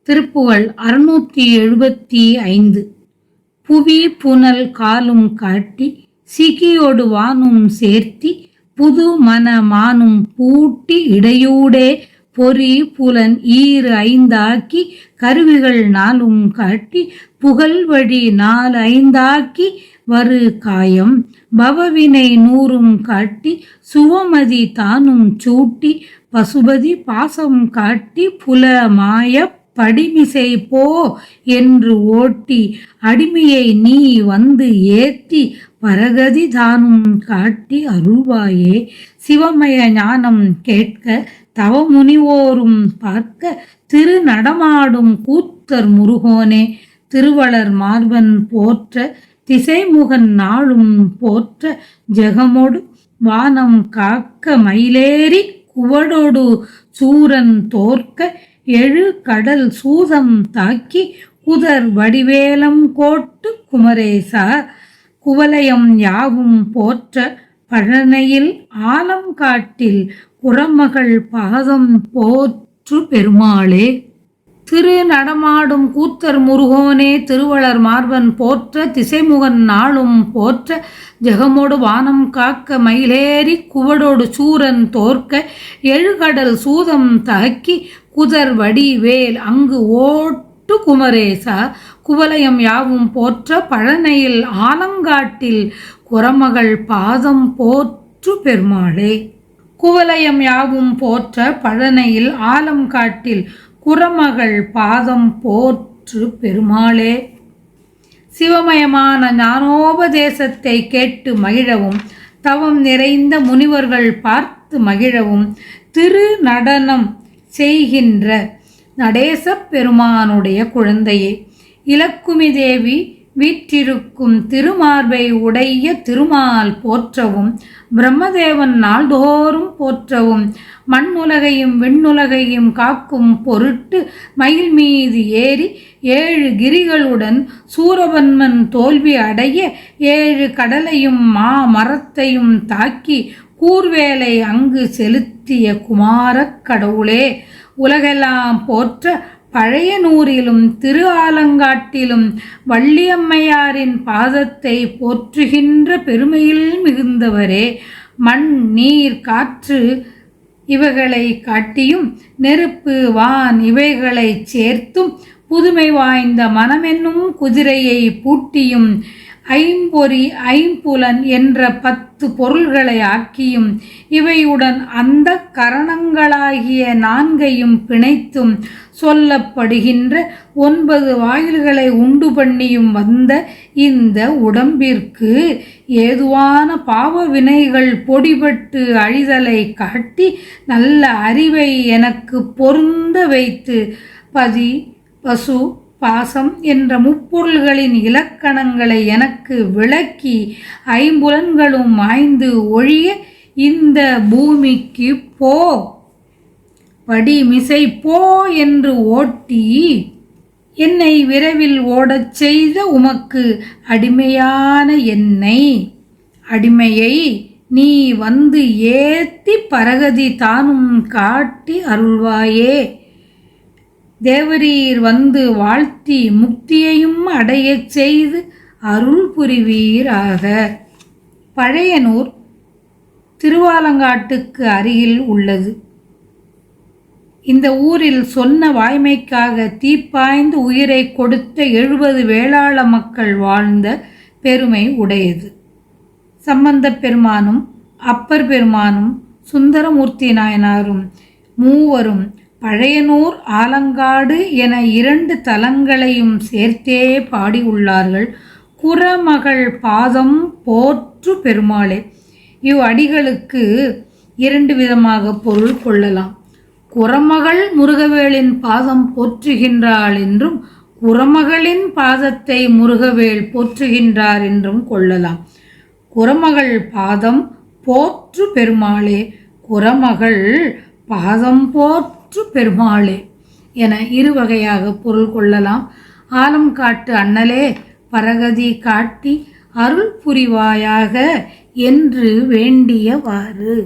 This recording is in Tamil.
திருப்புகழ் 675. புவி புனல் காலும் காட்டி சிகியொடு வானும் சேர்த்தி புது மன மானும் பூட்டி இடையூடே பொறி புலன் ஈறு ஐந்தாக்கி கருவிகள் நாளும் காட்டி புகழ்வழி 4 5ஆக்கி வரு காயம் பவவினை 100ம் காட்டி சுவமதி தானும் சூட்டி பசுபதி பாசம் காட்டி புல மாய படிமிசை போ என்று ஓட்டி அடிமையை நீ வந்து ஏத்தி பரகதி தானும் காட்டி அருள்வாயே. சிவமய ஞானம் கேட்க தவமுனிவோரும் பார்க்க திரு நடமாடும் கூத்தர் முருகோனே திருவளர் மார்பன் போற்ற திசைமுகன் நாளும் போற்ற ஜெகமொடு வானம் காக்க மயிலேறி குவடொடு சூரன் தோற்க எழு கடல் சூதம் தாக்கி குதர் வடிவேலம் கோட்டு குமரேசா குவலயம் யாவும் போற்ற பழனையில் ஆலம் காட்டில் குறமகள் பாதம் போற்று பெருமாளே. திரு நடமாடும் கூத்தர் முருகோனே திருவளர் மார்பன் போற்ற திசைமுகன் நாளும் போற்ற ஜெகமோடு வானம் காக்க மயிலேறி குவடோடு சூரன் தோற்க எழுகடல் சூதம் தாக்கி குதர் வடி வேல் அங்கு ஓட்டு குமரேசா குவலயம் யாவும் போற்ற பழனையில் ஆலங்காட்டில் குறமகள் பாதம் போற்று பெருமாளே. குவலயம் யாவும் போற்ற பழனையில் ஆலம் காட்டில் குறமகள் பாதம் போற்று பெருமாளே. சிவமயமான ஞானோபதேசத்தை கேட்டு மகிழவும் தவம் நிறைந்த முனிவர்கள் பார்த்து மகிழவும் திரு நடனம் செய்கின்ற நடேச பெருமானுடைய குழந்தையே இலக்குமி தேவி வீற்றிருக்கும் திருமார்பை உடைய திருமால் போற்றவும் பிரம்மதேவன் நாள்தோறும் போற்றவும் மண்ணுலகையும் விண்ணுலகையும் காக்கும் பொருட்டு மயில் மீது ஏறி 7 கிரிகளுடன் சூரபன்மன் தோல்வி அடைய 7 கடலையும் மரத்தையும் தாக்கி கூர்வேலை அங்கு செலுத்திய குமாரக் கடவுளே உலகெல்லாம் போற்ற பழையனூரிலும் திரு ஆலங்காட்டிலும் வள்ளியம்மையாரின் பாதத்தை போற்றுகின்ற பெருமையில் மிகுந்தவரே. மண் நீர் காற்று இவைகளை காட்டியும் நெருப்பு வான் இவைகளை சேர்த்தும் புதுமை வாய்ந்த மனமென்னும் குதிரையை பூட்டியும் ஐம்பொறி ஐம்புலன் என்ற 10 பொருள்களை ஆக்கியும் இவையுடன் அந்த கரணங்களாகிய 4ஐயும் பிணைத்தும் சொல்லப்படுகின்ற 9 வாயில்களை உண்டு பண்ணியும் வந்த இந்த உடம்பிற்கு ஏதுவான பாவ வினைகள் பொடிபட்டு அழிதலை காட்டி நல்ல அறிவை எனக்கு பொருந்த வைத்து பதி பசு பாசம் என்ற முப்பொருள்களின் இலக்கணங்களை எனக்கு விளக்கி 5 புலன்களும் ஆய்ந்து ஒழிய இந்த பூமிக்கு போ படிமிசை போ என்று ஓட்டி என்னை விரைவில் ஓடச் செய்த உமக்கு அடிமையான அடிமையை நீ வந்து ஏத்தி பரகதி தானும் காட்டி அருள்வாயே. தேவரீர் வந்து வாழ்த்தி முக்தியையும் அடையச் செய்து அருள் புரிவீராக. பழையனூர் திருவாலங்காட்டுக்கு அருகில் உள்ளது. இந்த ஊரில் சொன்ன வாய்மைக்காக தீப்பாய்ந்து உயிரை கொடுத்த 70 வேளாள மக்கள் வாழ்ந்த பெருமை உடையது. சம்பந்தப் பெருமானும் அப்பர் பெருமானும் சுந்தரமூர்த்தி நாயனாரும் மூவரும் பழையனூர் ஆலங்காடு என 2 தலங்களையும் சேர்த்தே பாடியுள்ளார்கள். குறமகள் பாதம் போற்று பெருமாளே. இவ்வடிகளுக்கு 2 விதமாக பொருள் கொள்ளலாம். குறமகள் முருகவேளின் பாதம் போற்றுகின்றாள் என்றும் குறமகளின் பாதத்தை முருகவேள் போற்றுகின்றார் என்றும் கொள்ளலாம். குறமகள் பாதம் போற்று பெருமாளே குறமகள் பாதம் போற்று பெருமாளே என 2 வகையாக பொருள் கொள்ளலாம். ஆலம் காட்டு அண்ணலே பரகதி காட்டி அருள் புரிவாயாக என்று வேண்டியவாறு.